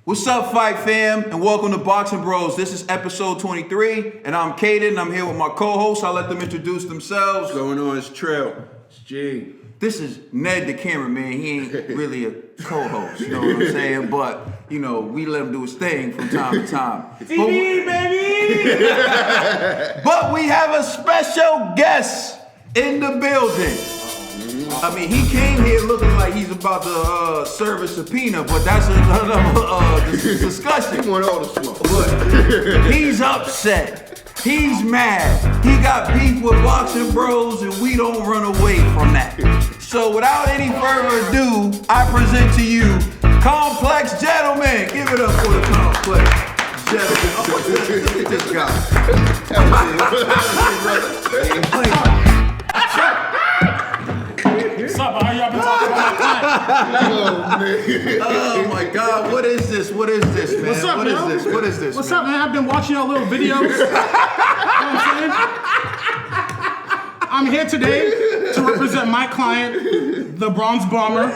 What's up, Fight Fam, and welcome to Boxing Bros. This is episode 23, and I'm Caden. I'm here with my co-hosts. I'll let them introduce themselves. What's going on? It's Trill. It's G. This is Ned, the cameraman. He ain't really a co-host, you know what I'm saying? But, you know, we let him do his thing from time to time. TV, baby! But we have a special guest in the building. I mean, he came here looking like he's about to serve a subpoena, but that's another discussion. He want all the smoke. But he's upset. He's mad. He got beef with Boxing Bros, and we don't run away from that. So without any further ado, I present to you Complex Gentlemen. Give it up for the Complex Gentlemen. Oh, look at this guy. What's up? How y'all been talking about my client? Oh my God, what is this? What is this, man? What's up, What is man? this? What is this? What's man? up, man? I've been watching your little videos. You know what I'm saying? I'm here today to represent my client, the Bronze Bomber,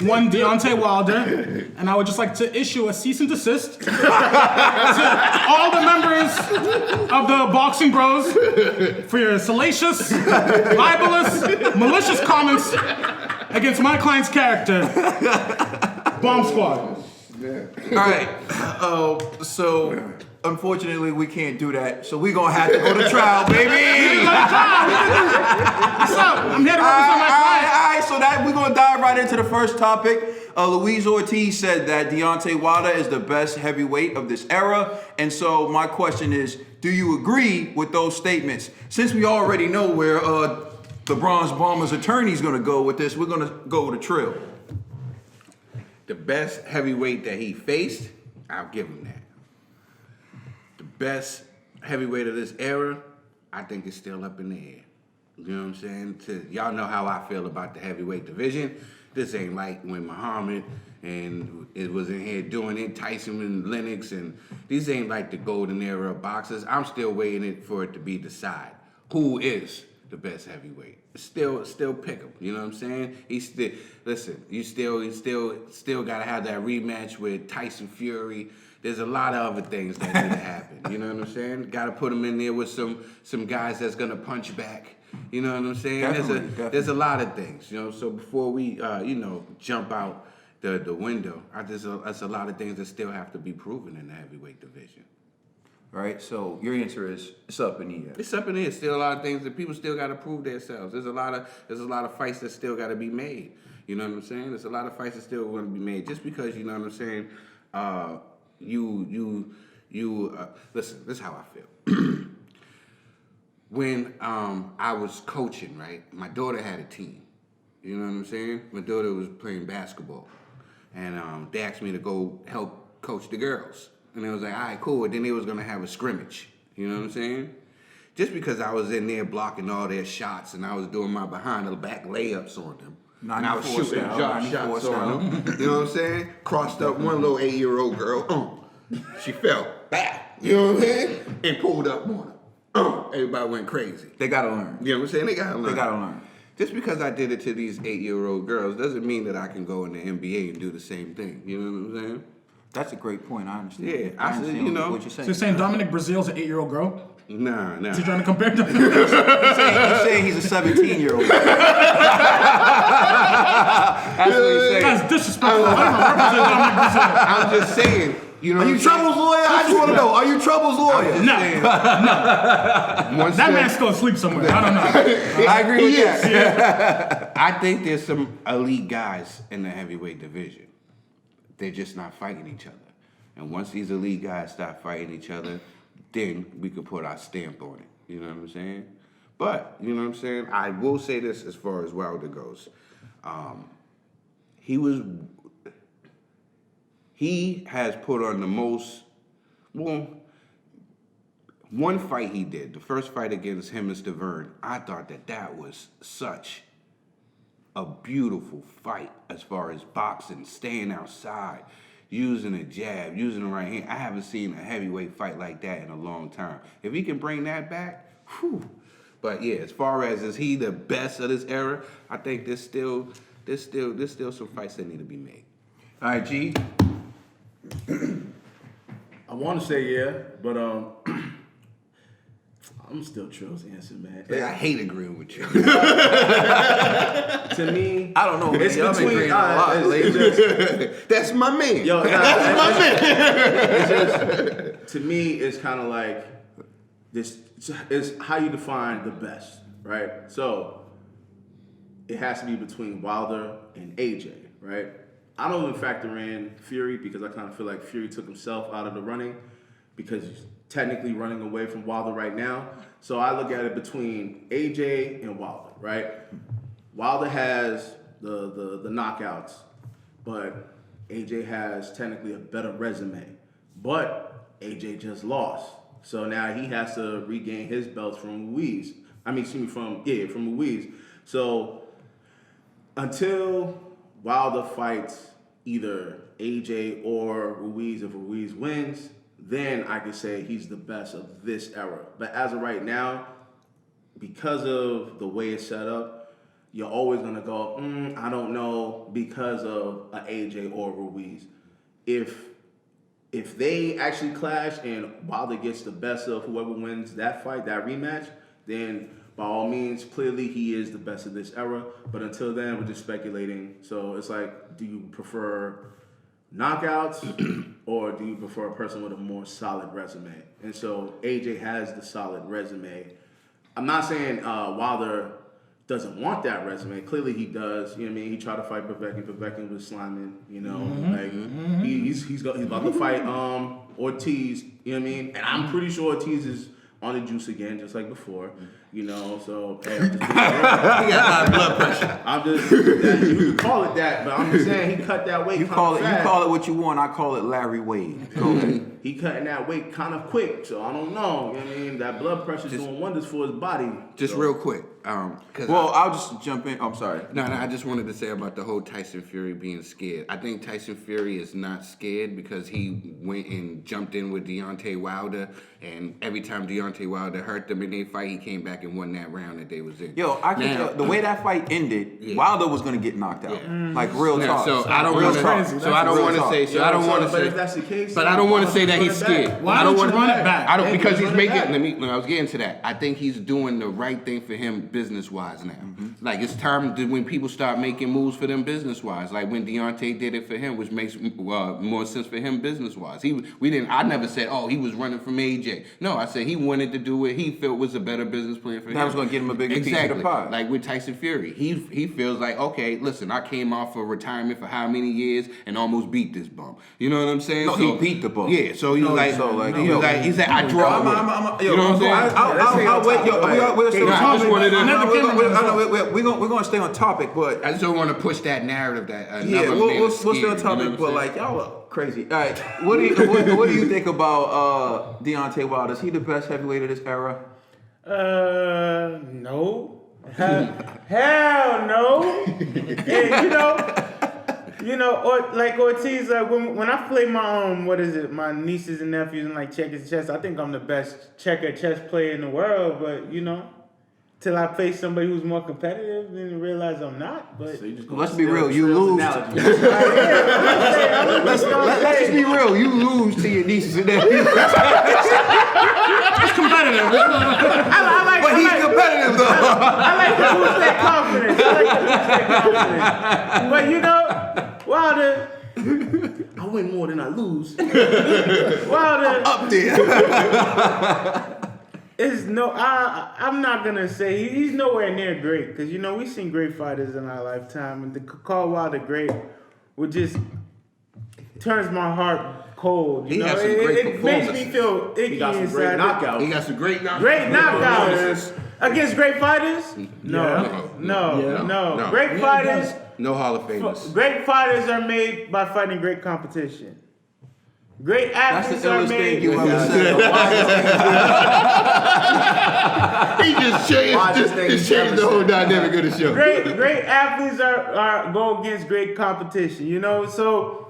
one Deontay Wilder, and I would just like to issue a cease and desist to all the members of the Boxing Bros for your salacious, libelous, malicious comments against my client's character, Bomb Squad. All right. So unfortunately, we can't do that. So we're gonna have to go to trial, baby. What's up? I'm here to represent my client. All right. So that we're gonna dive right into the first topic. Luis Ortiz said that Deontay Wilder is the best heavyweight of this era, and so my question is, do you agree with those statements? Since we already know where the Bronze Bomber's attorney is gonna go with this, we're gonna go with a Trill. The best heavyweight that he faced, I'll give him that. The best heavyweight of this era, I think it's still up in the air. You know what I'm saying? Y'all know how I feel about the heavyweight division. This ain't like when Muhammad and it was in here doing it, Tyson and Lennox, and these ain't like the golden era of boxers. I'm still waiting for it to be decided. Who is the best heavyweight? Still pick him. You know what I'm saying? He's still listen. You still gotta have that rematch with Tyson Fury. There's a lot of other things that need to happen. You know what I'm saying? Got to put him in there with some guys that's gonna punch back. You know what I'm saying? Definitely. There's a lot of things. You know. So before we jump out the window, there's a lot of things that still have to be proven in the heavyweight division. Right. So your answer is it's up in the air. It's up in there. Still a lot of things that people still got to prove themselves. There's a lot of fights that still got to be made. You know what I'm saying? There's a lot of fights that still want to be made. Just because, you know what I'm saying, listen. This is how I feel. When I was coaching, right, my daughter had a team. You know what I'm saying? My daughter was playing basketball, and they asked me to go help coach the girls. And it was like, all right, cool. And then they was going to have a scrimmage. You know what I'm saying? Just because I was in there blocking all their shots and I was doing my behind-the-back layups on them. And I was shooting shots on them. You know what I'm saying? Crossed up one little 8-year-old girl. She fell back. You know what I'm saying? And pulled up on her. Everybody went crazy. They gotta learn. You know what I'm saying? They gotta learn. Just because I did it to these 8-year-old girls doesn't mean that I can go in the NBA and do the same thing. You know what I'm saying? That's a great point. I understand. Yeah, I understand what you're So saying. you're saying Dominic Brazil's an 8-year-old girl? Nah. Is he trying to compare them? You're saying he's a 17-year-old. That's what he's saying. That's disrespectful. I don't represent Dominic Brazil. I'm just saying. You know Are you Trouble's lawyer? I just want to know. Are you Trouble's lawyer? No. That man's still asleep somewhere. I don't know. I agree with that. Yeah. I think there's some elite guys in the heavyweight division. They're just not fighting each other. And once these elite guys start fighting each other, then we can put our stamp on it. You know what I'm saying? But, you know what I'm saying? I will say this as far as Wilder goes. He has put on the most, one fight he did, the first fight against him and Stavern, I thought that was such a beautiful fight as far as boxing, staying outside, using a jab, using the right hand. I haven't seen a heavyweight fight like that in a long time. If he can bring that back, whew. But yeah, as far as is he the best of this era, I think there's still some fights that need to be made. All right, G. want to say yeah, but I'm still Trill's answer, man. I hate agreeing with you. To me, I don't know. Man. it's Y'all been between. agreeing a lot lately. That's my man. Yo, that's my man. It's just, to me, it's kind of like this. It's how you define the best, right? So it has to be between Wilder and AJ, right? I don't even factor in Fury because I kind of feel like Fury took himself out of the running because he's technically running away from Wilder right now. So I look at it between AJ and Wilder, right? Wilder has the knockouts, but AJ has technically a better resume. But AJ just lost. So now he has to regain his belts from Ruiz. From Ruiz. So until Wilder fights either AJ or Ruiz, if Ruiz wins, then I could say he's the best of this era. But as of right now, because of the way it's set up, you're always gonna go, I don't know, because of an AJ or Ruiz. If they actually clash and Wilder gets the best of whoever wins that fight, that rematch, then by all means, clearly he is the best of this era. But until then, we're just speculating. So it's like, do you prefer knockouts or do you prefer a person with a more solid resume? And so AJ has the solid resume. I'm not saying Wilder doesn't want that resume. Clearly he does. You know what I mean? He tried to fight Povetkin. Povetkin was sliming. You know, he's about to fight Ortiz. You know what I mean? And I'm pretty sure Ortiz is on the juice again, just like before. You know, so hey, I'm just he got high blood pressure. You can call it that, but I'm just saying he cut that weight. You call it what you want. I call it Larry Wade. Go ahead. He cutting that weight kind of quick, so I don't know. You know what I mean? That blood pressure's doing wonders for his body. Just real quick. I'll just jump in. I'm sorry. No, I just wanted to say about the whole Tyson Fury being scared. I think Tyson Fury is not scared because he went and jumped in with Deontay Wilder, and every time Deontay Wilder hurt them in their fight, he came back and won that round that they was in. Yo, I can tell the way that fight ended, Wilder was gonna get knocked out. Like real talk. So I don't want to. So I don't want to say. So I don't want to say. But if that's the case, but I don't want to say that he's scared. Why don't you run it back? I don't because he's making. I was getting to that. I think he's doing the right thing for him business wise now. Like it's time to, when people start making moves for them business wise. Like when Deontay did it for him, which makes more sense for him business wise. I never said, oh, he was running from AJ. No, I said he wanted to do what he felt was a better business plan for him. That was going to get him a bigger piece of the pie. Like with Tyson Fury, he feels like, okay, listen, I came off for retirement for how many years and almost beat this bum. You know what I'm saying? No, he beat the bum. Yeah, so he was like, he said, I draw. You know what I'm saying? We're gonna stay on topic, but I just don't want to push that narrative that we'll stay on topic, but like y'all are crazy. All right, what do you think about Deontay Wilder? Is he the best heavyweight of this era? No. Hell no. And or like Ortiz, like when I play my my nieces and nephews and like checkers chess, I think I'm the best checker chess player in the world, but till I face somebody who's more competitive and realize I'm not. But let's be real, you lose. Let's just be real, you lose to your nieces and nephews. It's competitive. But he's competitive though. I like to boost that confidence. But Wilder, I win more than I lose. Wilder Up there. I'm not gonna say he's nowhere near great because we've seen great fighters in our lifetime, and to call Wilder great would just turns my heart cold. He has some great it makes me feel icky He got some inside. great knockouts. He got some great knockouts. Great knockouts against great fighters? No. Great fighters. No Hall of Famers. Great fighters are made by fighting great competition. Great athletes are illest made. thing you ever said. He just changed the whole dynamic of the show. Great athletes are go against great competition. So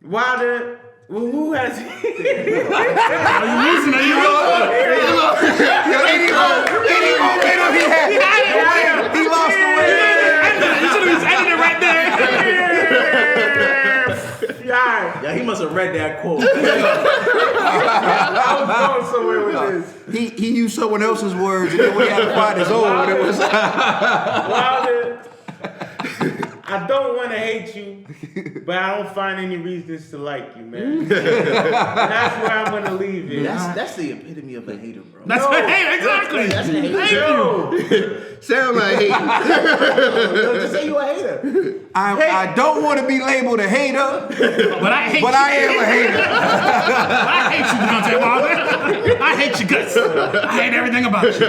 Wilder, who has? Are you losing? Any momentum he had, he lost the weight. You should have just ended it right there. Yeah, Sorry. Yeah, he must have read that quote. I was going somewhere with this. He used someone else's words, and then we had to find his own. It was Wilder, I don't want to hate you, but I don't find any reasons to like you, man. That's where I'm gonna leave it. That's the epitome of a hater, bro. That's exactly. That's a hater. Thank you. Sound like hating. Just say you a hater. I don't want to be labeled a hater, But I hate but you. I am a hater. I hate you, Deontay Wilder. I hate your guts. I hate everything about you.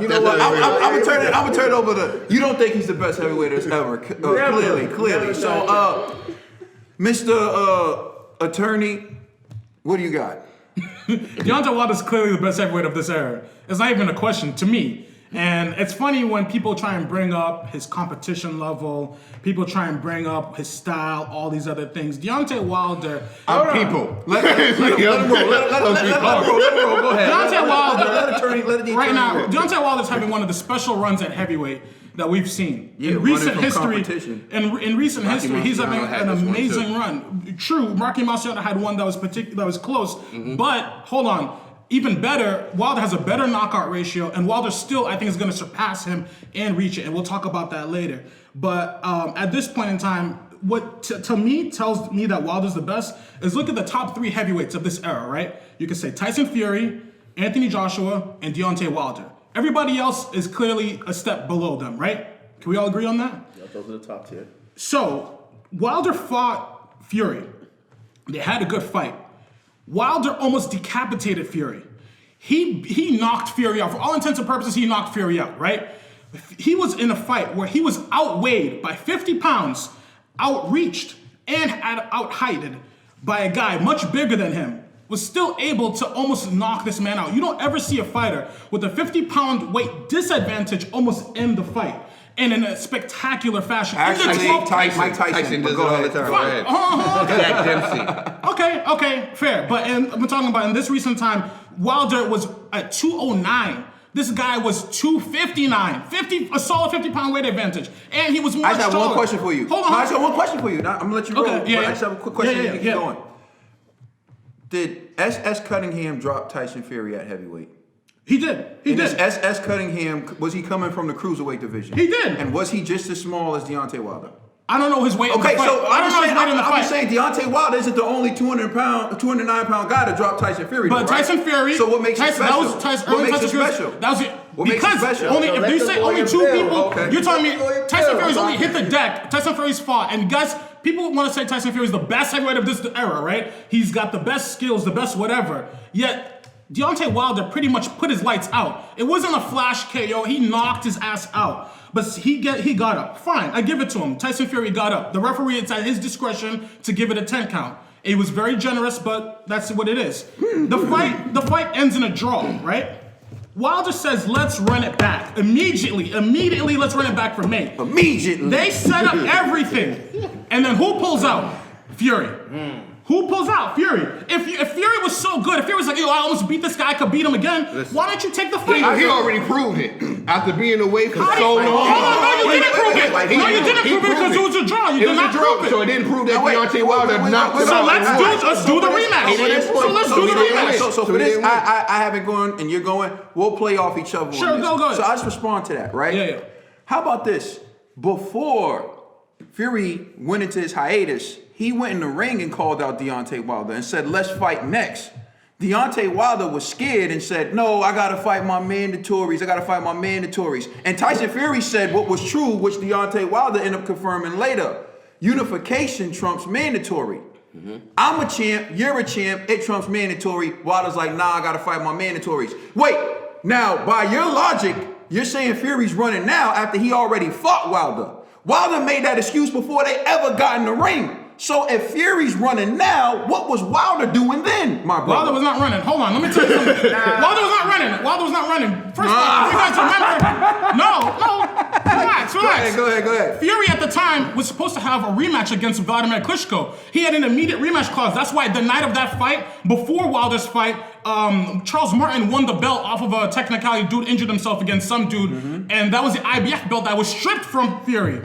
You know what? I'm gonna turn it over to. You don't think he's the best heavyweight that's ever? Clearly. So, Mr. Attorney, what do you got? Deontay Wilder is clearly the best heavyweight of this era. It's not even a question to me. And it's funny when people try and bring up his competition level, people try and bring up his style, all these other things. Deontay Wilder. I'm people. Let him roll. Let him roll. Go ahead. Deontay Wilder. Let the attorney Right now, roll. Deontay Wilder's having one of the special runs at heavyweight that we've seen Yeah, in recent running from history. competition. In recent Rocky history, he's having Marciano had an this one, amazing too. run. True, Rocky Marciano had one that was close, but hold on. Even better, Wilder has a better knockout ratio, and Wilder still, I think, is going to surpass him and reach it, and we'll talk about that later. But at this point in time, what to me tells me that Wilder's the best is look at the top 3 heavyweights of this era, right? You can say Tyson Fury, Anthony Joshua, and Deontay Wilder. Everybody else is clearly a step below them, right? Can we all agree on that? Yeah, those are the top tier. So, Wilder fought Fury. They had a good fight. Wilder almost decapitated Fury. He knocked Fury out. For all intents and purposes, he knocked Fury out, right? He was in a fight where he was outweighed by 50 pounds, outreached, and out-heighted by a guy much bigger than him, was still able to almost knock this man out. You don't ever see a fighter with a 50-pound weight disadvantage almost end the fight. And in a spectacular fashion. Actually, In the 12th Mike Tyson does it go all the ahead. time. Fine. Go ahead. Jack Dempsey. Okay, fair. But I'm talking about in this recent time, Wilder was at 209. This guy was 259. A solid 50-pound weight advantage. And he was much I just have taller. one question for you. Hold on. I just have one question for you. Now, I'm gonna let you roll. Okay, yeah, but yeah. I just have a quick question. Yeah, to keep yeah. going. Did S.S. Cunningham drop Tyson Fury at heavyweight? He did. He And did. is S.S. Cunningham, was he coming from the cruiserweight division? He did. And was he just as small as Deontay Wilder? I don't know his weight in the Okay, fight. so I don't know his weight in the I'm fight. just saying Deontay Wilder isn't the only 209-pound guy to drop Tyson Fury. But though, right? Tyson Fury. So what makes it Tyson, special? That was Tyson, What early makes it Tyson Fury. special? That was it. What makes it Because special? only So if let you the say only lawyer 2 bill. people, Okay. you're telling me Let the lawyer Tyson bill. Fury's only hit the deck. Tyson Fury's fought, and guys, people want to say Tyson Fury's the best heavyweight of this era, right? He's got the best skills, the best whatever. Yet Deontay Wilder pretty much put his lights out. It wasn't a flash KO. He knocked his ass out. But he got up. Fine, I give it to him. Tyson Fury got up. The referee, it's at his discretion to give it a 10 count. It was very generous, but that's what it is. The fight ends in a draw, right? Wilder says, let's run it back. Immediately, let's run it back for me. Immediately. They set up everything. And then who pulls out? Fury. Who pulls out? Fury. If Fury was so good, if Fury was like, yo, I almost beat this guy, I could beat him again, why don't you take the fight? He already proved it. After being away for How do so you- long. No, you didn't prove it. Wait, No, you didn't prove it because it was a draw. You It did was not a draw, prove it. so it didn't prove that Now, wait, Deontay Wilder wait, knocked wait, him So out. let's do the rematch. He didn't So let's do the rematch. So for he this, didn't win. I haven't gone and you're going. We'll play off each other. Sure, on this. go ahead. So I just respond to that, right? Yeah. How about this? Before Fury went into his hiatus, he went in the ring and called out Deontay Wilder and said, "Let's fight next." Deontay Wilder was scared and said, "No, I gotta fight my mandatories. And Tyson Fury said what was true, which Deontay Wilder ended up confirming later. Unification trumps mandatory. I'm a champ, you're a champ, it trumps mandatory. Wilder's like, nah, I gotta fight my mandatories. Wait, now, by your logic, you're saying Fury's running now after he already fought Wilder. Wilder made that excuse before they ever got in the ring. So if Fury's running now, what was Wilder doing then, my brother? Wilder was not running. Hold on, let me tell you something. Wilder was not running. First of all, you guys remember. No. Relax. Go ahead. Fury at the time was supposed to have a rematch against Vladimir Klitschko. He had an immediate rematch clause. That's why the night of that fight, before Wilder's fight, Charles Martin won the belt off of a technicality. Dude injured himself against some dude, and that was the IBF belt that was stripped from Fury.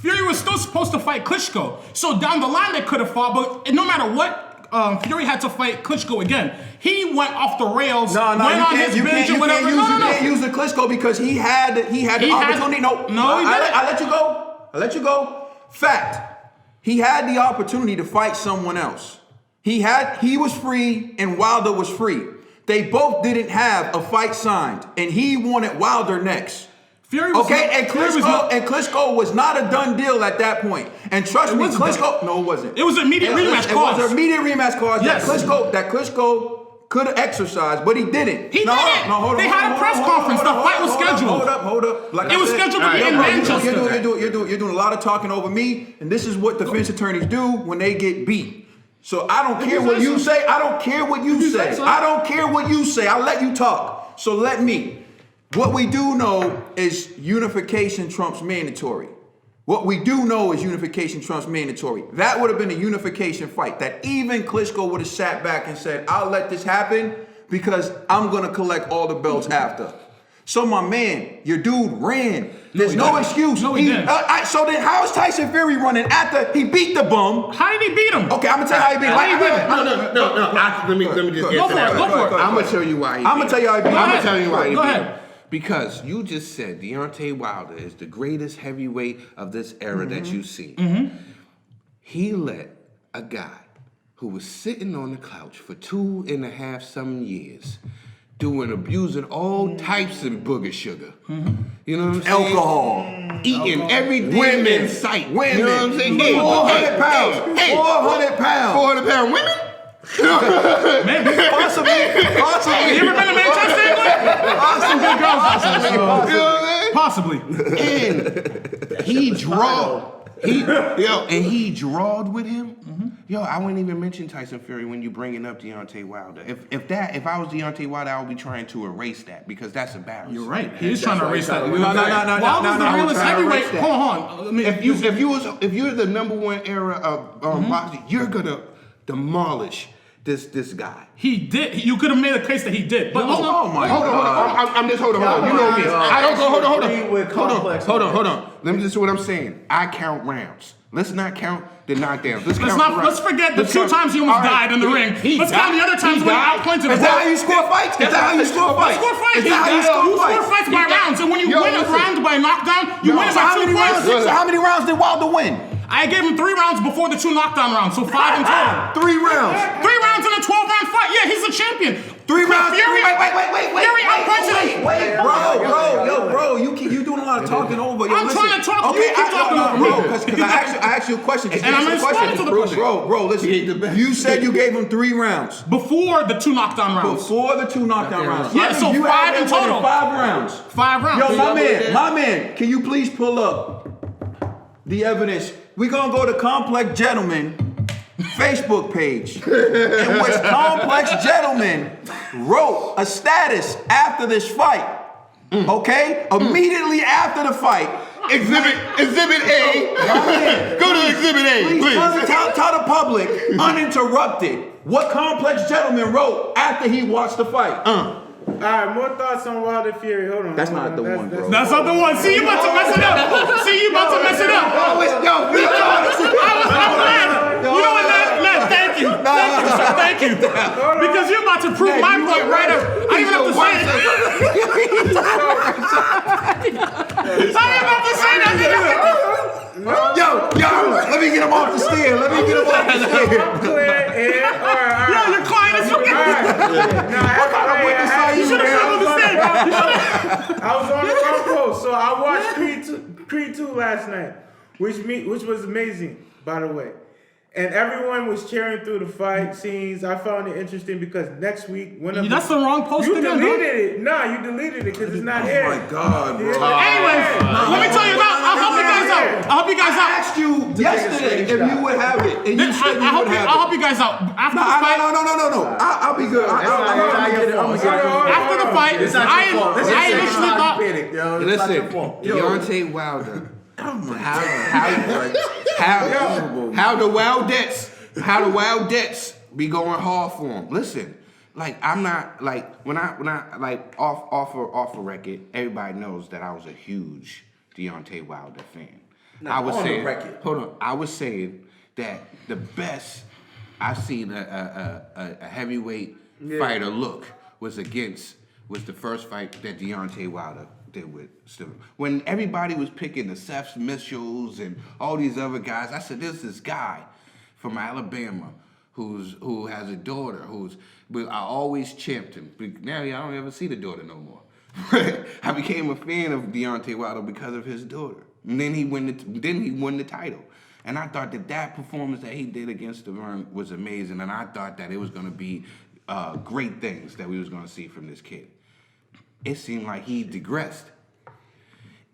Fury was still supposed to fight Klitschko. So down the line they could have fought, but no matter what, Fury had to fight Klitschko again. He went off the rails. No, went on his binge or whatever. You can't use the Klitschko because he had the opportunity. He didn't. I let you go. I let you go. Fact. He had the opportunity to fight someone else. He was free and Wilder was free. They both didn't have a fight signed, and he wanted Wilder next. Fury was Klitschko was not a done deal at that point. And trust me, Klitschko. No, it wasn't. It was an immediate rematch clause. It was an immediate rematch clause. Yes. That Klitschko could have exercised, but he didn't. He didn't. They had a press conference. The fight was scheduled. Hold up. Like it was scheduled to be in Manchester. You're doing a lot of talking over me, and this is what defense attorneys do when they get beat. So I don't care what you say. I don't care what you say. I don't care what you say. I'll let you talk. So let me. What we do know is unification trumps mandatory. What we do know is unification trumps mandatory. That would have been a unification fight that even Klitschko would have sat back and said, I'll let this happen because I'm going to collect all the belts after. So my man, your dude ran. There's no excuse. No, he didn't. So then how is Tyson Fury running after he beat the bum? How did he beat him? Okay, I'm going to tell you how he beat him. No. Let me just get to that. Go for it. I'm gonna tell you why. I'm going to tell you how he beat him. I'm gonna tell you why he Go beat ahead. him. Because you just said Deontay Wilder is the greatest heavyweight of this era that you've seen. He let a guy who was sitting on the couch for 2.5 years abusing all types of booger sugar. You know what I'm saying? Alcohol. Eating every damn in sight. Women. You know what I'm saying? 400 pounds. 400 pounds. 400 pound women? Possibly. You ever been to Manchester, England? Possibly. And he drawed with him. Yo, I wouldn't even mention Tyson Fury when you bringing up Deontay Wilder. If I was Deontay Wilder, I would be trying to erase that because that's embarrassing. You're right. He's trying to erase that. No. Wilder's the realest heavyweight. Hold on. If you're the number one era of boxing, you're gonna demolish this guy. He did. You could have made a case that he did. But hold on. Hold on. I'm just hold on. You know me. I don't go. Hold on. Let me just see what I'm saying. I count rounds. Let's not count the knockdowns. Let's forget the 2 times he almost died in the ring. Let's count the other times when he outpointed him. Is that how you score fights? Is that how you score fights? You score fights by rounds, and when you win a round by knockdown, you win it by 2 points. So how many rounds did Wilder win? I gave him 3 rounds before the 2 knockdown rounds, so 5 in total. 3 rounds. 3 rounds in a 12-round fight. Yeah, he's a champion. 3 rounds. Fury outpointed him. Bro, you doing a lot of talking over. I'm trying to talk. Okay, you keep talking over me. Because I asked you a question. And I'm responding to the question. Bro, listen. You said you gave him 3 rounds. Before the 2 knockdown rounds. Before the 2 knockdown rounds. Yeah, so you 5 in total. 5 rounds. 5 rounds. Yo, my man, can you please pull up the evidence? We're going to go to Complex Gentleman Facebook page, in which Complex Gentleman wrote a status after this fight. Okay? Immediately after the fight. Exhibit A. Go to Exhibit A, please. Tell the public, uninterrupted, what Complex Gentleman wrote after he watched the fight. All right, more thoughts on Wilder Fury. Hold on. That's not the one, bro. That's not the one. See, you about to mess it up. You know what, Ned? Thank you. Thank you. Because you're about to prove my point right up. I didn't even have to say it. I didn't have to say that. Yo, let me get him off the stand. Clear here. All right. Yo, your client is okay. What kind of witness are you? You should have been on the stand. I was on the wrong post, so I watched Creed 2 last night, which was amazing, by the way. And everyone was cheering through the fight scenes. I found it interesting because next week, that's the wrong post you again. deleted it. No, you deleted it because it's not here. Oh my God, bro. Anyways, let me tell you about. I'll help you guys out. I asked you yesterday if you would have it, and you said you would have it. I'll help you guys out. After the fight. No. I'll be good. After the fight, I initially thought. Listen, Deontay Wilder. How the Wildettes be going hard for him. Listen, like I'm not like when I like off a record, everybody knows that I was a huge Deontay Wilder fan. I was on the saying, record. hold on. I was saying that the best I've seen a heavyweight fighter look was the first fight that Deontay Wilder did with Steve. When everybody was picking the Seth Mitchells and all these other guys, I said, there's this guy from Alabama who has a daughter I always champed him. But now I don't ever see the daughter no more. I became a fan of Deontay Wilder because of his daughter. And then he won the title. And I thought that performance that he did against Devon was amazing. And I thought that it was going to be great things that we was going to see from this kid. It seemed like he digressed.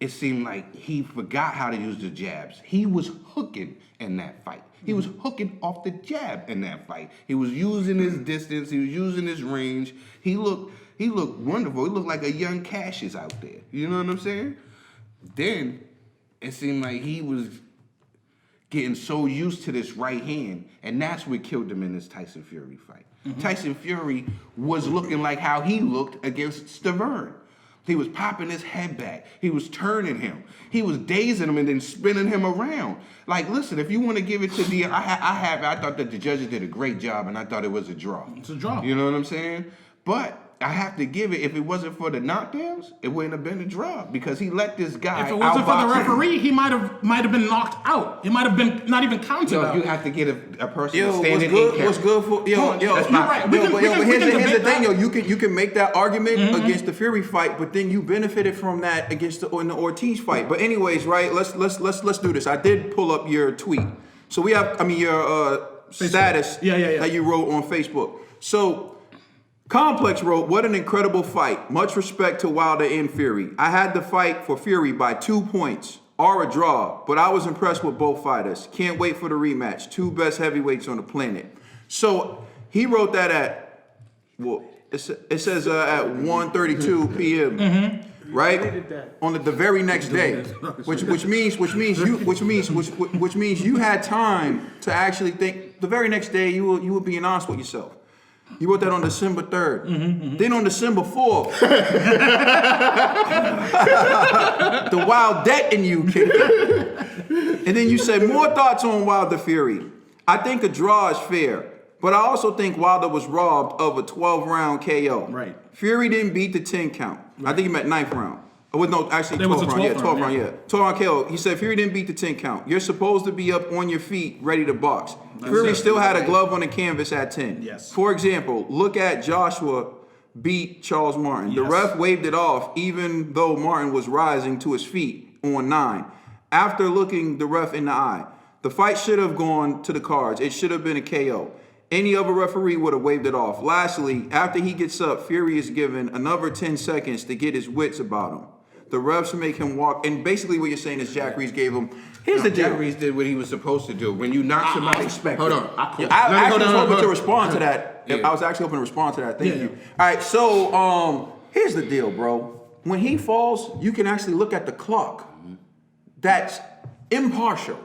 It seemed like he forgot how to use the jabs. He was hooking in that fight. He was hooking off the jab in that fight. He was using his distance. He was using his range. He looked wonderful. He looked like a young Cassius out there. You know what I'm saying? Then it seemed like he was getting so used to this right hand, and that's what killed him in this Tyson Fury fight. Tyson Fury was looking like how he looked against Stavern. He was popping his head back. He was turning him. He was dazing him and then spinning him around. Like, listen, if you want to give it to I thought that the judges did a great job, and I thought it was a draw. It's a draw. You know what I'm saying? But I have to give it, if it wasn't for the knockdowns, it wouldn't have been a draw because he let this guy If it wasn't for the outbox him. referee, he might have been knocked out. It might have been not even counted out. You have to get a person Yo, standing what's good for yo? That's right. We can Here's the debate thing, yo. that. You can make that argument against the Fury fight, but then you benefited from that against in the Ortiz fight. But anyways, right? Let's do this. I did pull up your tweet, so we have your status that you wrote on Facebook. So. Complex wrote, what an incredible fight. Much respect to Wilder and Fury. I had the fight for Fury by 2 points or a draw, but I was impressed with both fighters. Can't wait for the rematch. Two best heavyweights on the planet. So he wrote that at, it says at 1:32 p.m. Right on the very next day, which means you had time to actually think. The very next day, you were being honest with yourself. You wrote that on December 3rd. Then on December 4th, the wild debt in you kicked in. And then you said, more thoughts on Wilder Fury. I think a draw is fair, but I also think Wilder was robbed of a 12-round KO. Right. Fury didn't beat the 10 count. I think he meant 9th round. Oh, no, actually 12 It was a round. 12 round, yeah. 12 round KO. He said Fury didn't beat the 10 count. You're supposed to be up on your feet, ready to box. Fury still had a glove on the canvas at 10. Yes. For example, look at Joshua beat Charles Martin. Yes. The ref waved it off, even though Martin was rising to his feet on 9. After looking the ref in the eye, the fight should have gone to the cards. It should have been a KO. Any other referee would have waved it off. Lastly, after he gets up, Fury is given another 10 seconds to get his wits about him. The refs make him walk, and basically what you're saying is Jack Reese gave him. Here's the deal. Jack Reese did what he was supposed to do. When you knock somebody, hold on. I was hoping to respond to that. Yeah. I was actually hoping to respond to that. Thank you. All right, so here's the deal, bro. When he falls, you can actually look at the clock. That's impartial.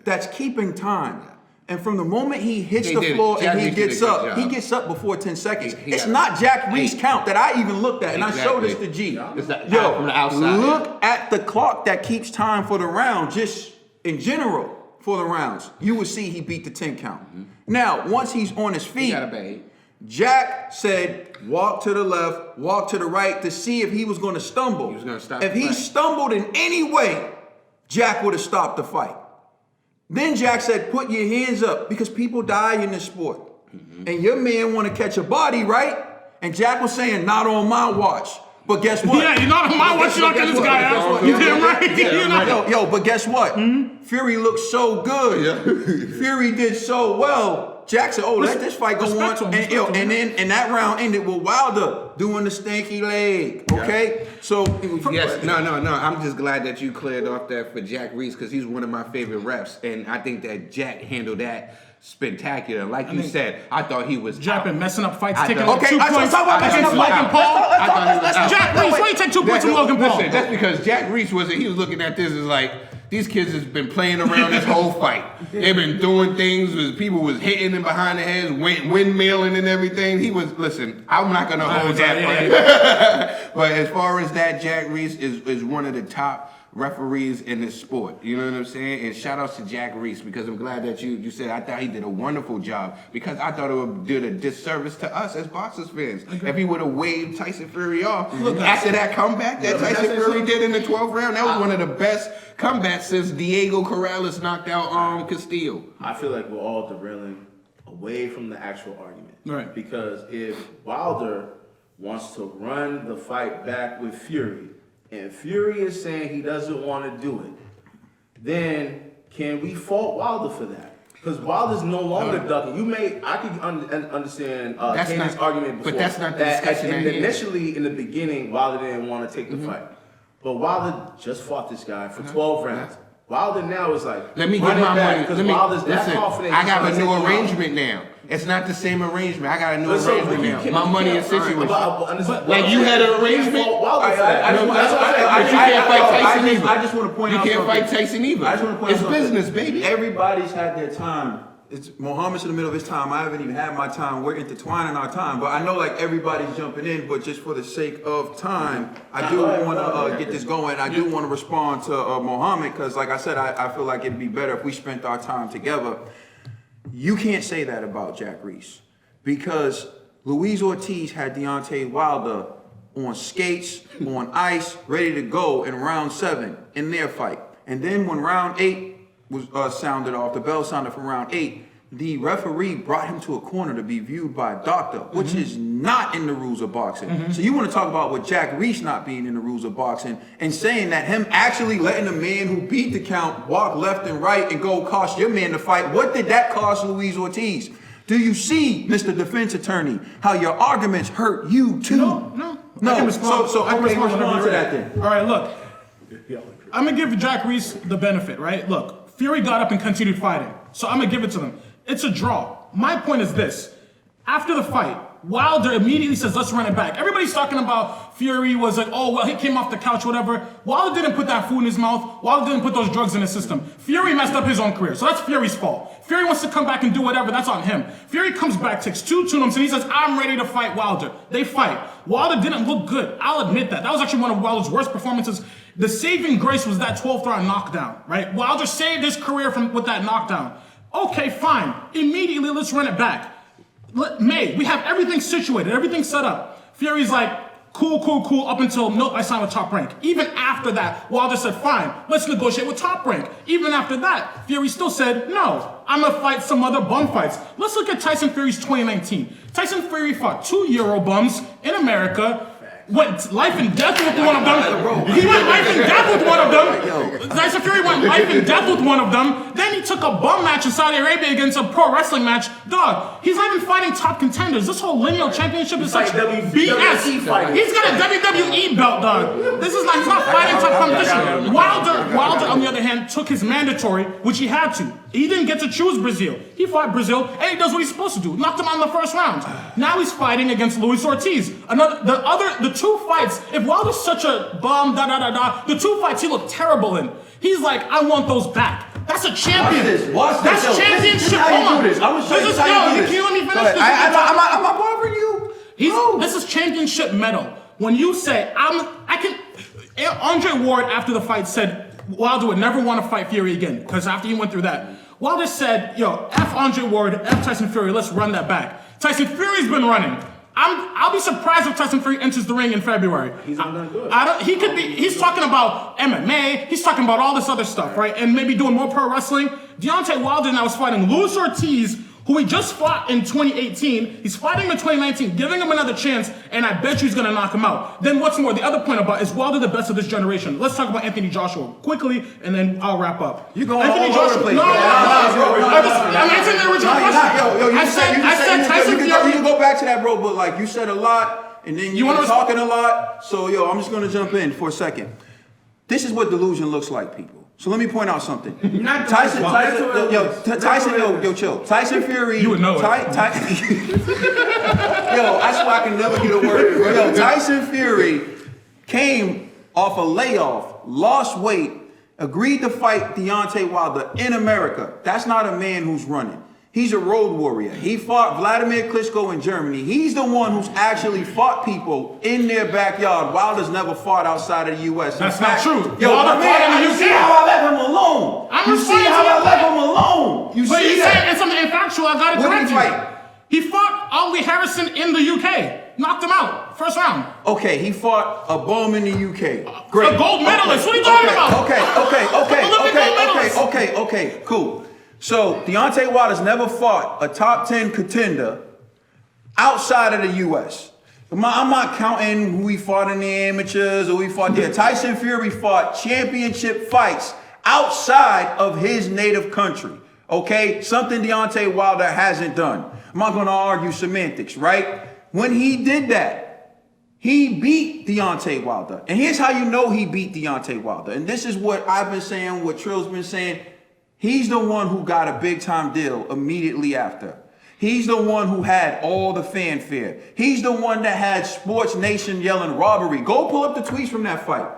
That's keeping time. And from the moment he hits the floor and he gets up before 10 seconds. It's not Jack Reese count that I even looked at, and I showed this to G. It's from the outside. Look at the clock that keeps time for the round, just in general for the rounds. You will see he beat the 10 count. Now, once he's on his feet, Jack said, walk to the left, walk to the right to see if he was going to stumble. He was going to stop If the he fight. stumbled in any way, Jack would have stopped the fight. Then Jack said, put your hands up because people die in this sport. And your man want to catch a body, right? And Jack was saying, not on my watch. But guess what? Yeah, you're not on my watch. You're knocking this guy out. You damn right. Yo, but guess what? Fury looked so good. Fury did so well. Jack said, "Oh, let this fight go on." And then that round ended with Wilder doing the stanky leg. Okay, so Yes, no. I'm just glad that you cleared off that for Jack Reese because he's one of my favorite refs, and I think that Jack handled that spectacular. Like you said, I thought he was Jack out. been messing up fights, I taking thought- 2 Okay, points talk about messing against up Logan fights. Paul. I thought he was out. Jack Reese, why you take 2 points from Logan Paul? Listen, that's because Jack Reese he was looking at this as like, these kids has been playing around this whole fight. They've been doing things, people was hitting him behind the heads, windmilling and everything. Listen, I'm not going to hold that fight. But as far as that, Jack Reese is one of the top referees in this sport. You know what I'm saying? And shout outs to Jack Reese, because I'm glad that you said I thought he did a wonderful job, because I thought it would do a disservice to us as boxers fans if he would have waved Tyson Fury off after that comeback that Tyson Fury did in the 12th round. That was one of the best comebacks since Diego Corrales knocked out Castillo. I feel like we're all derailing away from the actual argument. Right. Because if Wilder wants to run the fight back with Fury, and Fury is saying he doesn't want to do it, then can we fault Wilder for that? Because Wilder's no longer ducking. I could understand Kane's argument before. But that's not the discussion at hand. Initially, in the beginning, Wilder didn't want to take the fight. But Wilder just fought this guy for 12 rounds. Wilder now is like, let me get my money. because Wilder's that confident. I got a new arrangement now. It's not the same arrangement. I got a new arrangement now. My money is situation. Like you had an arrangement. I just want to point out you can't fight Tyson either. I just want to point out it's business, baby. Everybody's had their time. It's Muhammad's in the middle of his time. I haven't even had my time. We're intertwining our time. But I know like everybody's jumping in. But just for the sake of time, I do want to get this going. I do want to respond to Muhammad because, like I said, I feel like it'd be better if we spent our time together. You can't say that about Jack Reese because Luis Ortiz had Deontay Wilder on skates, on ice, ready to go in round 7 in their fight. And then when round 8 was sounded off, the bell sounded from round 8, the referee brought him to a corner to be viewed by a doctor, which is not in the rules of boxing. So you want to talk about with Jack Reese not being in the rules of boxing and saying that him actually letting a man who beat the count walk left and right and go cost your man the fight. What did that cost Luis Ortiz? Do you see, Mr. Defense Attorney, how your arguments hurt you too? No. No. I can respond. So I can okay, respond respond to to that then. All right, look. I'm going to give Jack Reese the benefit, right? Look, Fury got up and continued fighting. So I'm going to give it to them. It's a draw. My point is this. After the fight, Wilder immediately says, let's run it back. Everybody's talking about Fury was like, oh, well, he came off the couch, whatever. Wilder didn't put that food in his mouth. Wilder didn't put those drugs in his system. Fury messed up his own career. So that's Fury's fault. Fury wants to come back and do whatever. That's on him. Fury comes back, takes 2 tune-ups, and he says, I'm ready to fight Wilder. They fight. Wilder didn't look good. I'll admit that. That was actually one of Wilder's worst performances. The saving grace was that 12th round knockdown, right? Wilder saved his career with that knockdown. Okay, fine. Immediately, let's run it back. We have everything situated, everything set up. Fury's like, cool, up until, nope, I signed with Top Rank. Even after that, Wilder said, fine, let's negotiate with Top Rank. Even after that, Fury still said, no, I'm gonna fight some other bum fights. Let's look at Tyson Fury's 2019. Tyson Fury fought 2 Euro bums in America, went life and death with one of them. He went life and death with one of them. Tyson Fury went life and death with one of them. Then he took a bum match in Saudi Arabia against a pro wrestling match. Dog, he's not even fighting top contenders. This whole lineal championship is such BS. He's got a WWE belt, dog. He's not fighting top competition. Wilder, on the other hand, took his mandatory, which he had to. He didn't get to choose Brazil. He fought Brazil, and he does what he's supposed to do. Knocked him out in the first round. Now he's fighting against Luis Ortiz. The 2 fights, if Wilder's such a bum, the 2 fights he looked terrible in. He's like, I want those back. That's a champion. Watch this. That's championship. How you do this? I'm gonna show you how you do this. Can you let me finish this? I'm not bothering you. This is championship medal. When you say, Andre Ward after the fight said Wilder would never want to fight Fury again, because after he went through that, Wilder said, yo, F Andre Ward, F Tyson Fury, let's run that back. Tyson Fury's been running. I'll be surprised if Tyson Fury enters the ring in February. He's not done good. He's talking about MMA, he's talking about all this other stuff, right? And maybe doing more pro wrestling. Deontay Wilder now is fighting Luis Ortiz, who he just fought in 2018. He's fighting him in 2019, giving him another chance, and I bet you he's gonna knock him out. Then what's more, the other point about is Wilder the best of this generation? Let's talk about Anthony Joshua quickly, and then I'll wrap up. You're going Anthony all over the place. No. I'm answering the original question. I said Tyson Fury. You can go back to that, bro, but like you said a lot, and then you were talking a lot. So I'm just gonna jump in for a second. This is what delusion looks like, people. So let me point out something. Tyson, chill. Tyson Fury. You would know it. Yo, I swear I can never get a word. Yo, Tyson Fury came off a layoff, lost weight, agreed to fight Deontay Wilder in America. That's not a man who's running. He's a road warrior. He fought Vladimir Klitschko in Germany. He's the one who's actually fought people in their backyard. Wilder's never fought outside of the U.S. That's not true. Yo, Wilder my man, fought in the you UK. see how I left him alone? You see how I left him alone? You But see you that? said it's something factual. I gotta What did correct he you. fight? He fought Ali Harrison in the UK. Knocked him out. First round. Okay, he fought a bum in the UK. Great. A gold medalist. What are you talking about? Okay, cool. So Deontay Wilder's never fought a top 10 contender outside of the U.S. I'm not counting who he fought in the amateurs or who he fought there. Tyson Fury fought championship fights outside of his native country. Okay, something Deontay Wilder hasn't done. I'm not going to argue semantics, right? When he did that, he beat Deontay Wilder. And here's how you know he beat Deontay Wilder. And this is what I've been saying, what Trill's been saying. He's the one who got a big time deal immediately after. He's the one who had all the fanfare. He's the one that had Sports Nation yelling robbery. Go pull up the tweets from that fight.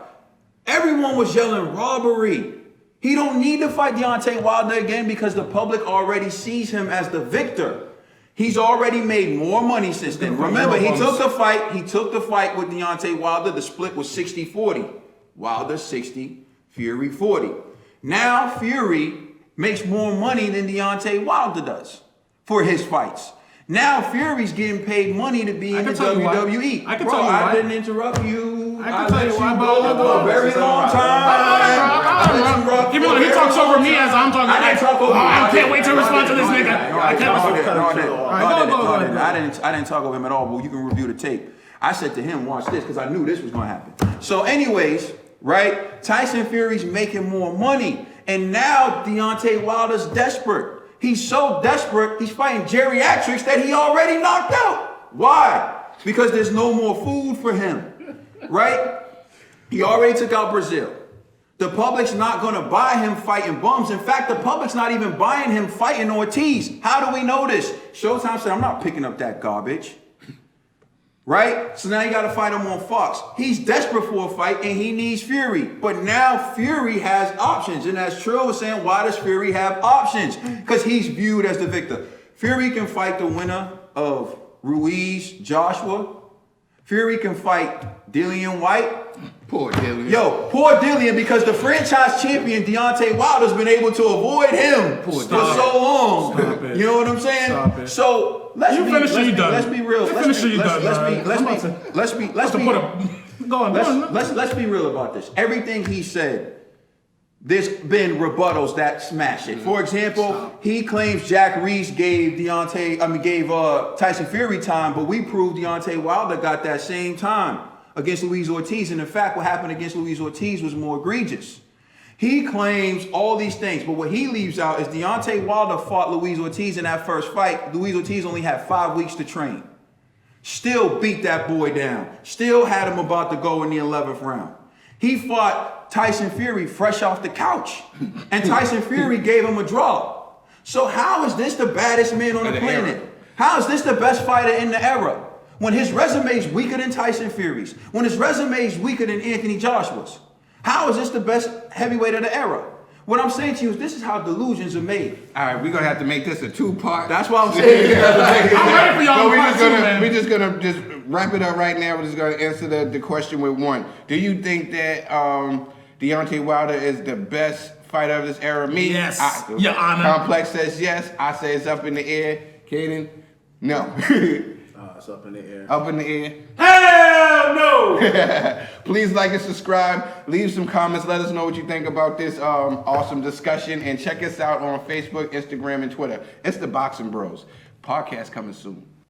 Everyone was yelling robbery. He don't need to fight Deontay Wilder again because the public already sees him as the victor. He's already made more money since then. Remember, he took the fight with Deontay Wilder. The split was 60-40. Wilder 60, Fury 40. Now Fury makes more money than Deontay Wilder does for his fights. Now Fury's getting paid money to be in the WWE. I can tell you why. I didn't interrupt you. I can tell you why, go for a very long time. Give me one. He talks over me as I'm talking. I didn't talk over him. I can't wait to respond to this nigga. I didn't talk over him at all, but you can review the tape. I said to him, watch this, because I knew this was going to happen. So anyways, right, Tyson Fury's making more money. And now Deontay Wilder's desperate. He's so desperate, he's fighting geriatrics that he already knocked out. Why? Because there's no more food for him, right? He already took out Brazil. The public's not going to buy him fighting bums. In fact, the public's not even buying him fighting Ortiz. How do we know this? Showtime said, I'm not picking up that garbage. Right? So now you got to fight him on Fox. He's desperate for a fight and he needs Fury. But now Fury has options. And as Trill was saying, why does Fury have options? Because he's viewed as the victor. Fury can fight the winner of Ruiz, Joshua. Fury can fight Dillian White. Poor Dillian. Yo, poor Dillian, because the franchise champion Deontay Wilder's been able to avoid him for so long. Stop it. You know what I'm saying? Stop it. So let's be real. Let's be real about this. Everything he said, there's been rebuttals that smash it. For example, he claims Jack Reese gave Tyson Fury time, but we proved Deontay Wilder got that same time against Luis Ortiz. And in fact, what happened against Luis Ortiz was more egregious. He claims all these things, but what he leaves out is Deontay Wilder fought Luis Ortiz in that first fight. Luis Ortiz only had 5 weeks to train. Still beat that boy down. Still had him about to go in the 11th round. He fought Tyson Fury fresh off the couch, and Tyson Fury gave him a draw. So how is this the baddest man on the planet? How is this the best fighter in the era? When his resume is weaker than Tyson Fury's, when his resume is weaker than Anthony Joshua's. How is this the best heavyweight of the era? What I'm saying to you is this is how delusions are made. All right, we're going to have to make this a 2-part. That's why I'm saying I'm ready for y'all. We're just going to wrap it up right now. We're just going to answer the question with one. Do you think that Deontay Wilder is the best fighter of this era? Me? Yes, Your Honor. Complex says yes. I say it's up in the air. Kaden? No. It's up in the air. Up in the air. Hell no! Please like and subscribe. Leave some comments. Let us know what you think about this awesome discussion. And check us out on Facebook, Instagram, and Twitter. It's the Boxing Bros. Podcast coming soon.